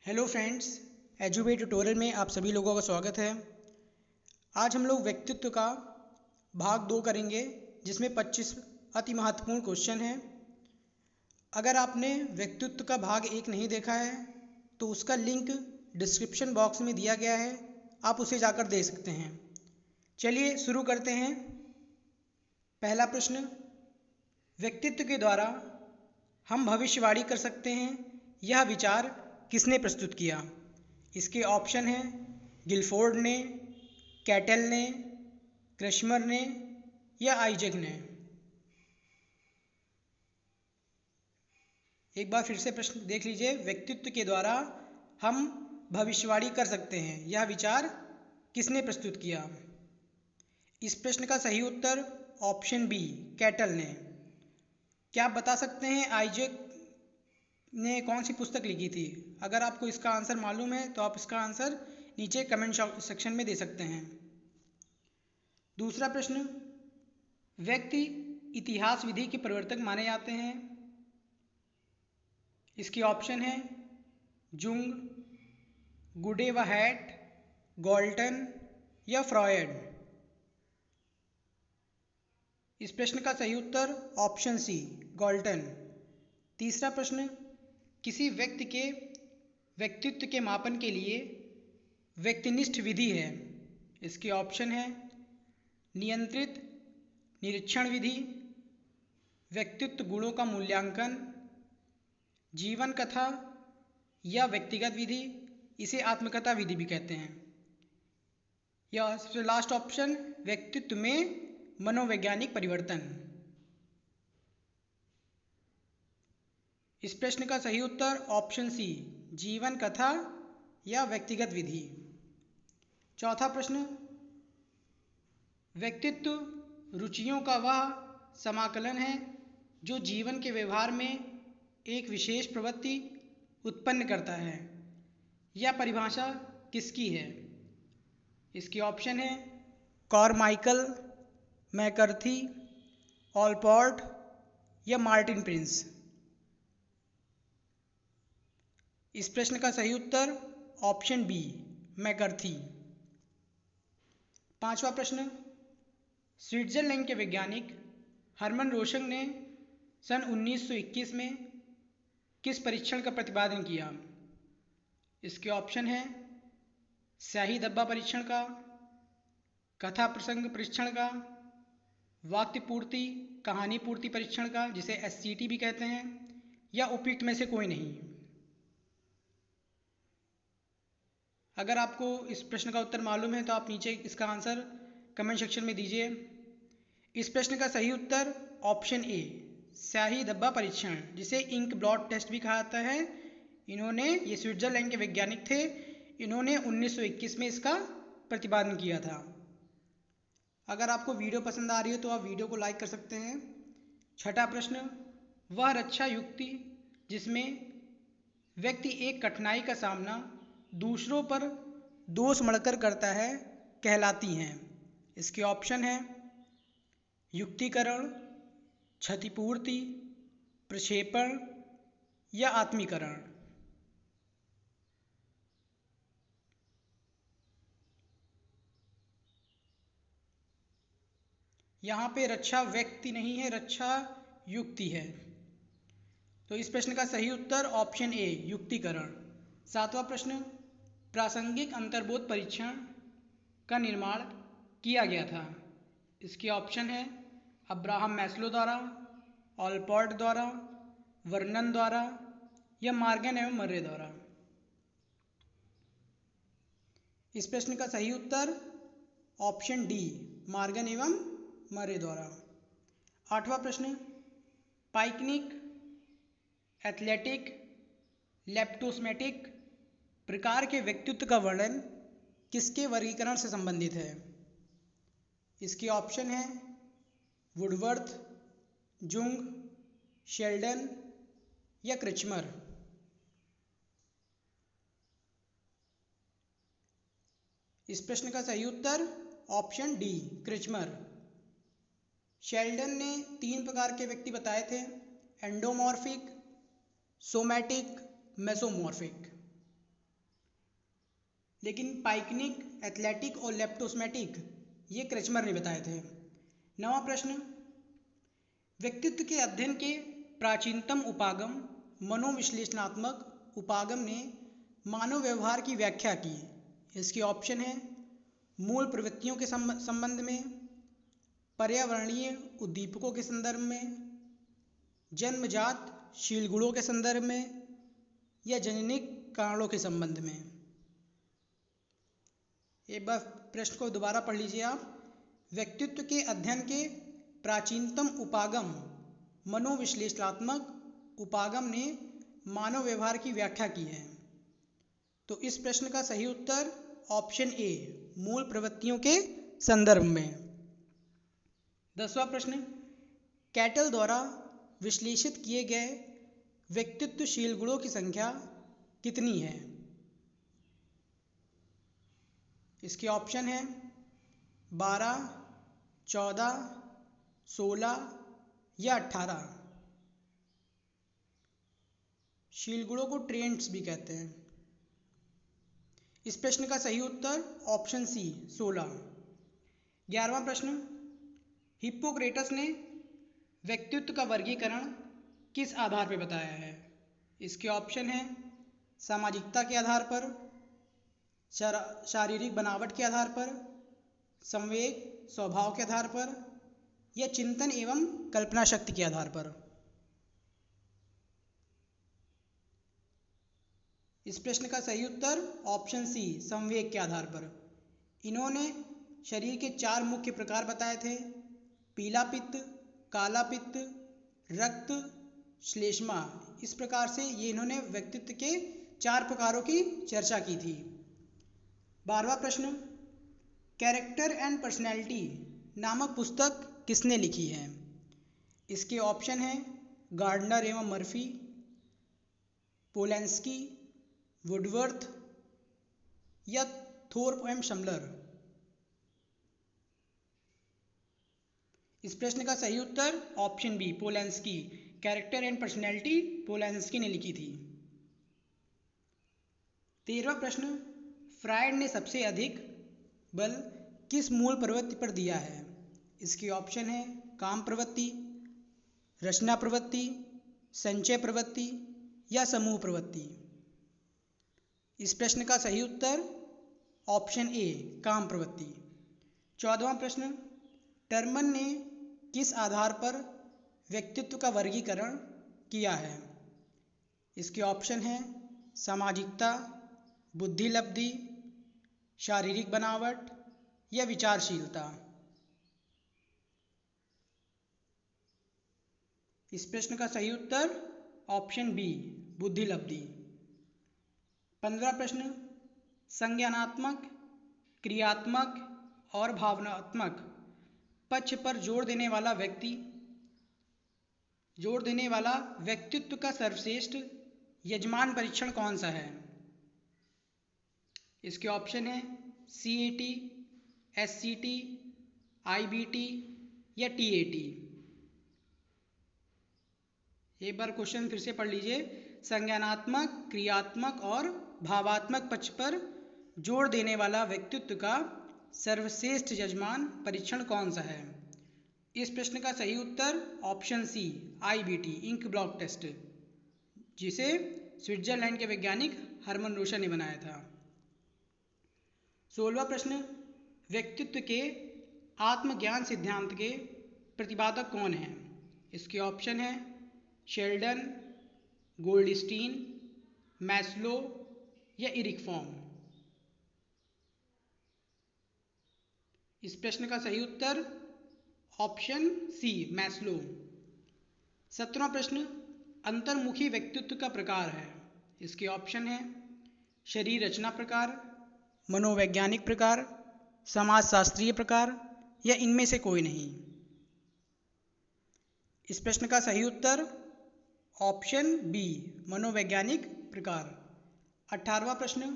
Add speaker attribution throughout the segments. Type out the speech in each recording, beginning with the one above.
Speaker 1: Hello friends, एजुबे tutorial में आप सभी लोगों का स्वागत है। आज हम लोग व्यक्तित्व का भाग 2 करेंगे, जिसमें 25 अति महत्वपूर्ण क्वेश्चन हैं। अगर आपने व्यक्तित्व का भाग 1 नहीं देखा है तो उसका लिंक डिस्क्रिप्शन बॉक्स में दिया गया है, आप उसे जाकर देख सकते हैं। चलिए शुरू करते हैं। पहला प्रश्न, व्यक्तित्व के द्वारा हम भविष्यवाणी कर सकते हैं, यह विचार किसने प्रस्तुत किया? इसके ऑप्शन हैं गिलफोर्ड ने, कैटल ने, क्रैमर ने या आइजैक ने। एक बार फिर से प्रश्न देख लीजिए। व्यक्तित्व के द्वारा हम भविष्यवाणी कर सकते हैं, यह विचार किसने प्रस्तुत किया? इस प्रश्न का सही उत्तर ऑप्शन बी, कैटल ने। क्या आप बता सकते हैं आइजैक ने कौन सी पुस्तक लिखी थी? अगर आपको इसका आंसर मालूम है तो आप इसका आंसर नीचे कमेंट सेक्शन में दे सकते हैं। दूसरा प्रश्न, व्यक्ति इतिहास विधि के प्रवर्तक माने जाते हैं। इसके ऑप्शन हैं जुंग, गुडे व हैट, गॉल्टन या फ्रॉयड। इस प्रश्न का सही उत्तर ऑप्शन सी, गॉल्टन। तीसरा प्रश्न, किसी व्यक्ति के व्यक्तित्व के मापन के लिए व्यक्तिनिष्ठ विधि है। इसके ऑप्शन हैं नियंत्रित निरीक्षण विधि, व्यक्तित्व गुणों का मूल्यांकन, जीवन कथा या व्यक्तिगत विधि। इसे आत्मकथा विधि भी कहते हैं। या सबसे लास्ट ऑप्शन, व्यक्तित्व में मनोवैज्ञानिक परिवर्तन। इस प्रश्न का सही उत्तर ऑप्शन सी, जीवन कथा या व्यक्तिगत विधि। चौथा प्रश्न, व्यक्तित्व रुचियों का वह समाकलन है जो जीवन के व्यवहार में एक विशेष प्रवृत्ति उत्पन्न करता है। यह परिभाषा किसकी है? इसके ऑप्शन है कार्माइकल, मैकर्थी, ऑलपॉर्ट या मार्टिन प्रिंस। इस प्रश्न का सही उत्तर ऑप्शन बी, मैकर्थी। पांचवा प्रश्न, स्विट्जरलैंड के वैज्ञानिक हरमन रोशंग ने सन 1921 में किस परीक्षण का प्रतिपादन किया? इसके ऑप्शन हैं स्याही धब्बा परीक्षण का, कथा प्रसंग परीक्षण का, वाक्य पूर्ति कहानी पूर्ति परीक्षण का, जिसे SCT भी कहते हैं, या उपयुक्त में से कोई नहीं। अगर आपको इस प्रश्न का उत्तर मालूम है तो आप नीचे इसका आंसर कमेंट सेक्शन में दीजिए। इस प्रश्न का सही उत्तर ऑप्शन ए, स्याही धब्बा परीक्षण, जिसे इंक ब्लॉट टेस्ट भी कहा जाता है। ये स्विट्जरलैंड के वैज्ञानिक थे। इन्होंने 1921 में इसका प्रतिपादन किया था। अगर आपको वीडियो पसंद आ रही है तो आप वीडियो को लाइक कर सकते हैं। छठा प्रश्न, वह रक्षा युक्ति जिसमें व्यक्ति एक कठिनाई का सामना दूसरों पर दोष मढ़कर करता है कहलाती हैं। इसके ऑप्शन हैं युक्तिकरण, क्षतिपूर्ति, प्रक्षेपण या आत्मीकरण। यहाँ पे रक्षा व्यक्ति नहीं है, रक्षा युक्ति है। तो इस प्रश्न का सही उत्तर ऑप्शन ए, युक्तिकरण। सातवां प्रश्न, प्रासंगिक अंतर्बोध परीक्षण का निर्माण किया गया था। इसके ऑप्शन है अब्राहम मैस्लो द्वारा, ऑलपॉर्ट द्वारा, वर्नन द्वारा या मॉर्गन एवं मर्रे द्वारा। इस प्रश्न का सही उत्तर ऑप्शन डी, मॉर्गन एवं मर्रे द्वारा। आठवां प्रश्न, पाइकनिक, एथलेटिक, लेप्टोस्मेटिक प्रकार के व्यक्तित्व का वर्णन किसके वर्गीकरण से संबंधित है? इसके ऑप्शन हैं वुडवर्थ, जुंग, शेल्डन या क्रैमर। इस प्रश्न का सही उत्तर ऑप्शन डी, क्रैमर। शेल्डन ने 3 प्रकार के व्यक्ति बताए थे, एंडोमॉर्फिक, सोमैटिक, मेसोमॉर्फिक। लेकिन पाइकनिक, एथलेटिक और लेप्टोस्मैटिक ये क्रचमर ने बताए थे। 9वां प्रश्न, व्यक्तित्व के अध्ययन के प्राचीनतम उपागम मनोविश्लेषणात्मक उपागम ने मानव व्यवहार की व्याख्या की। इसके ऑप्शन है मूल प्रवृत्तियों के संबंध में, पर्यावरणीय उद्दीपकों के संदर्भ में, जन्मजात शील गुणों के संदर्भ में या जननिक कारणों के संबंध में। एक बार प्रश्न को दोबारा पढ़ लीजिए आप। व्यक्तित्व के अध्ययन के प्राचीनतम उपागम मनोविश्लेषणात्मक उपागम ने मानव व्यवहार की व्याख्या की है। तो इस प्रश्न का सही उत्तर ऑप्शन ए, मूल प्रवृत्तियों के संदर्भ में। 10वां प्रश्न, कैटल द्वारा विश्लेषित किए गए व्यक्तित्वशील गुणों की संख्या कितनी है? इसके ऑप्शन है 12, 14, 16 या 18। शील गुणों को ट्रेंट्स भी कहते हैं। इस प्रश्न का सही उत्तर ऑप्शन सी 16। 11वां प्रश्न, हिप्पोक्रेटस ने व्यक्तित्व का वर्गीकरण किस आधार पर बताया है? इसके ऑप्शन है सामाजिकता के आधार पर, शारीरिक बनावट के आधार पर, संवेग स्वभाव के आधार पर या चिंतन एवं कल्पना शक्ति के आधार पर। इस प्रश्न का सही उत्तर ऑप्शन सी, संवेग के आधार पर। इन्होंने शरीर के 4 मुख्य प्रकार बताए थे, पीला पित्त, काला पित्त, रक्त, श्लेष्मा। इस प्रकार से ये इन्होंने व्यक्तित्व के 4 प्रकारों की चर्चा की थी। 12वां प्रश्न, कैरेक्टर एंड पर्सनैलिटी नामक पुस्तक किसने लिखी है? इसके ऑप्शन हैं गार्डनर एवं मर्फी, पोलैंस्की, वुडवर्थ या थोर्प एवं शमलर। इस प्रश्न का सही उत्तर option B, Polansky. Character and personality Polansky ने लिखी थी। 13वां प्रश्न, फ्रायड ने सबसे अधिक बल किस मूल प्रवृत्ति पर दिया है? इसके ऑप्शन है काम प्रवृत्ति, रचना प्रवृत्ति, संचय प्रवृत्ति या समूह प्रवृत्ति। इस प्रश्न का सही उत्तर ऑप्शन ए, काम प्रवृत्ति। 14वां प्रश्न, टर्मन ने किस आधार पर व्यक्तित्व का वर्गीकरण किया है? इसके ऑप्शन हैं सामाजिकता, बुद्धिलब्धि, शारीरिक बनावट या विचारशीलता। इस प्रश्न का सही उत्तर ऑप्शन बी, बुद्धिलब्धि। 15वां प्रश्न, संज्ञानात्मक, क्रियात्मक और भावनात्मक पक्ष पर जोर देने वाला व्यक्तित्व का सर्वश्रेष्ठ यजमान परीक्षण कौन सा है? इसके ऑप्शन है CAT, SCT, IBT या TAT। एक बार क्वेश्चन फिर से पढ़ लीजिए। संज्ञानात्मक, क्रियात्मक और भावात्मक पक्ष पर जोर देने वाला व्यक्तित्व का सर्वश्रेष्ठ यजमान परीक्षण कौन सा है? इस प्रश्न का सही उत्तर option C, IBT, ink blot test, जिसे स्विट्जरलैंड के वैज्ञानिक हरमन रोशन ने बनाया था। 16वां प्रश्न, व्यक्तित्व के आत्मज्ञान सिद्धांत के प्रतिपादक कौन हैं? इसके ऑप्शन है शेल्डन, गोल्डस्टीन, मैस्लो या इरिक फॉर्म। इस प्रश्न का सही उत्तर ऑप्शन सी, मैस्लो। 17वां प्रश्न, अंतर्मुखी व्यक्तित्व का प्रकार है। इसके ऑप्शन है शरीर रचना प्रकार, मनोवैज्ञानिक प्रकार, समाजशास्त्रीय प्रकार या इनमें से कोई नहीं। इस प्रश्न का सही उत्तर ऑप्शन बी, मनोवैज्ञानिक प्रकार। 18वां प्रश्न,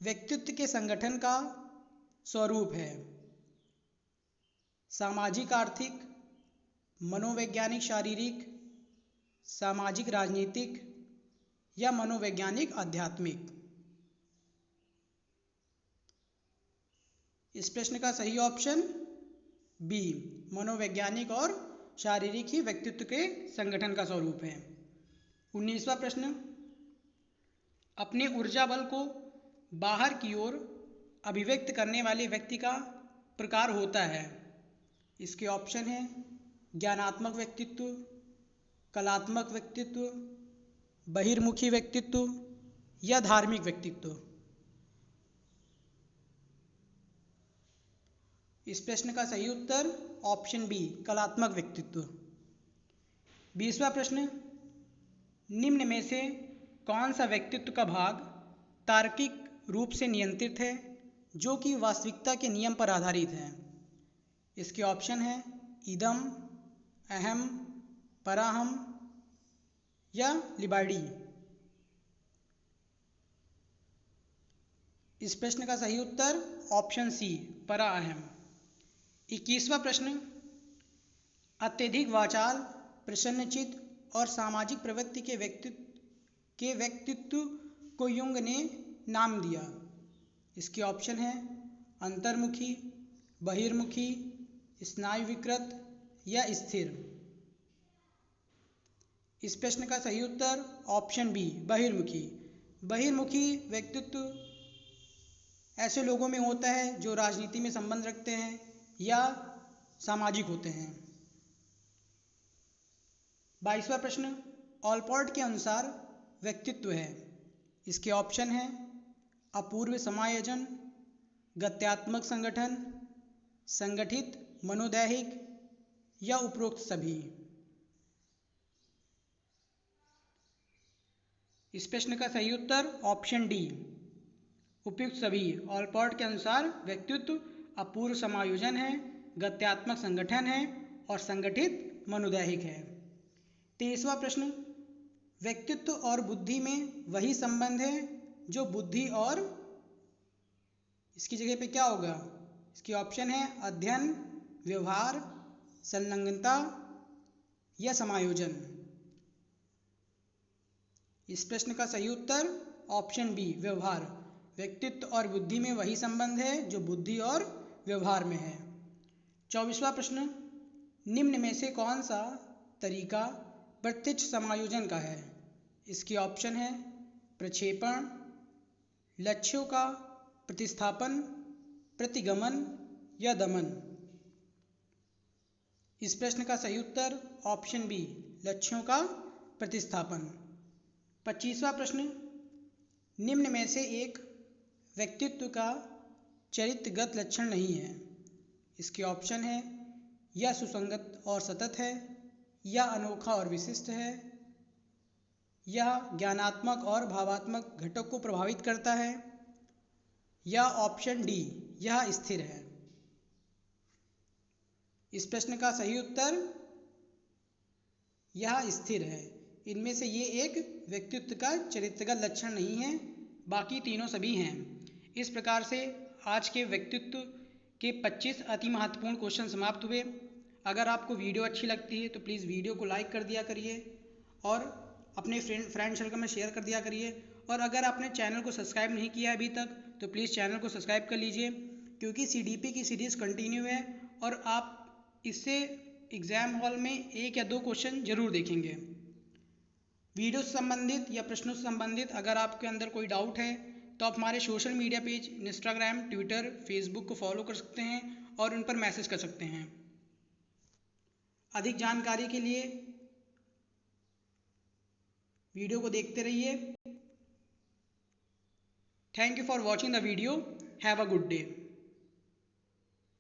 Speaker 1: व्यक्तित्व के संगठन का स्वरूप है सामाजिक आर्थिक, मनोवैज्ञानिक शारीरिक, सामाजिक राजनीतिक या मनोवैज्ञानिक आध्यात्मिक। इस प्रश्न का सही ऑप्शन बी, मनोवैज्ञानिक और शारीरिक ही व्यक्तित्व के संगठन का स्वरूप है। 19वां प्रश्न, अपने ऊर्जा बल को बाहर की ओर अभिव्यक्त करने वाले व्यक्ति का प्रकार होता है। इसके ऑप्शन हैं ज्ञानात्मक व्यक्तित्व, कलात्मक व्यक्तित्व, बहिर्मुखी व्यक्तित्व या धार्मिक व्यक्तित्व। इस प्रश्न का सही उत्तर ऑप्शन बी, कलात्मक व्यक्तित्व। 20वां प्रश्न, निम्न में से कौन सा व्यक्तित्व का भाग तार्किक रूप से नियंत्रित है जो कि वास्तविकता के नियम पर आधारित है? इसके ऑप्शन हैं इदम, अहम, पराहम या लिबार्डी। इस प्रश्न का सही उत्तर ऑप्शन सी, पराअहम। 21वां प्रश्न, अत्यधिक वाचाल, प्रसन्नचित्त और सामाजिक प्रवृत्ति के व्यक्तित्व को युंग ने नाम दिया। इसके ऑप्शन हैं अंतर्मुखी, बहिर्मुखी, स्नायु विकृत या स्थिर। इस प्रश्न का सही उत्तर ऑप्शन बी, बहिर्मुखी। बहिर्मुखी व्यक्तित्व ऐसे लोगों में होता है जो राजनीति में संबंध रखते हैं या सामाजिक होते हैं। 22वां प्रश्न, ऑलपॉर्ट के अनुसार व्यक्तित्व है। इसके ऑप्शन हैं अपूर्व समायोजन, गत्यात्मक संगठन, संगठित मनोदैहिक या उपरोक्त सभी। इस प्रश्न का सही उत्तर ऑप्शन डी, उपयुक्त सभी। ऑलपॉर्ट के अनुसार व्यक्तित्व अपूर्व समायोजन है, गत्यात्मक संगठन है और संगठित मनोदैहिक है। 23वां प्रश्न, व्यक्तित्व और बुद्धि में वही संबंध है जो बुद्धि और, इसकी जगह पे क्या होगा? इसके ऑप्शन है अध्ययन, व्यवहार, संलग्नता या समायोजन। इस प्रश्न का सही उत्तर ऑप्शन बी, व्यवहार। व्यक्तित्व और बुद्धि में वही संबंध है जो बुद्धि और व्यवहार में है। 24वां प्रश्न, निम्न में से कौन सा तरीका प्रत्यक्ष समायोजन का है? इसके ऑप्शन है प्रक्षेपण, लक्ष्यों का प्रतिस्थापन, प्रतिगमन या दमन। इस प्रश्न का सही उत्तर ऑप्शन बी, लक्ष्यों का प्रतिस्थापन। 25वां प्रश्न, निम्न में से एक व्यक्तित्व का चरित्रगत लक्षण नहीं है। इसके ऑप्शन है या सुसंगत और सतत है, या अनोखा और विशिष्ट है, या ज्ञानात्मक और भावात्मक घटक को प्रभावित करता है, या ऑप्शन डी, यह स्थिर है। इस प्रश्न का सही उत्तर यह स्थिर है। इनमें से ये एक व्यक्तित्व का चरित्रगत लक्षण नहीं है, बाकी तीनों सभी हैं। इस प्रकार से आज के व्यक्तित्व के 25 अति महत्वपूर्ण क्वेश्चन समाप्त हुए। अगर आपको वीडियो अच्छी लगती है तो प्लीज़ वीडियो को लाइक कर दिया करिए और अपने फ्रेंड सर्कल में शेयर कर दिया करिए। और अगर आपने चैनल को सब्सक्राइब नहीं किया अभी तक तो प्लीज़ चैनल को सब्सक्राइब कर लीजिए, क्योंकि CDP की सीरीज़ कंटिन्यू है और आप इससे एग्ज़ाम हॉल में 1 या 2 क्वेश्चन ज़रूर देखेंगे। वीडियो से संबंधित या प्रश्नों से संबंधित अगर आपके अंदर कोई डाउट है तो आप हमारे social media page Instagram, Twitter, Facebook को फॉलो कर सकते हैं और उन पर मैसेज कर सकते हैं। अधिक जानकारी के लिए वीडियो को देखते रहिए। Thank you for watching the video. Have a good day.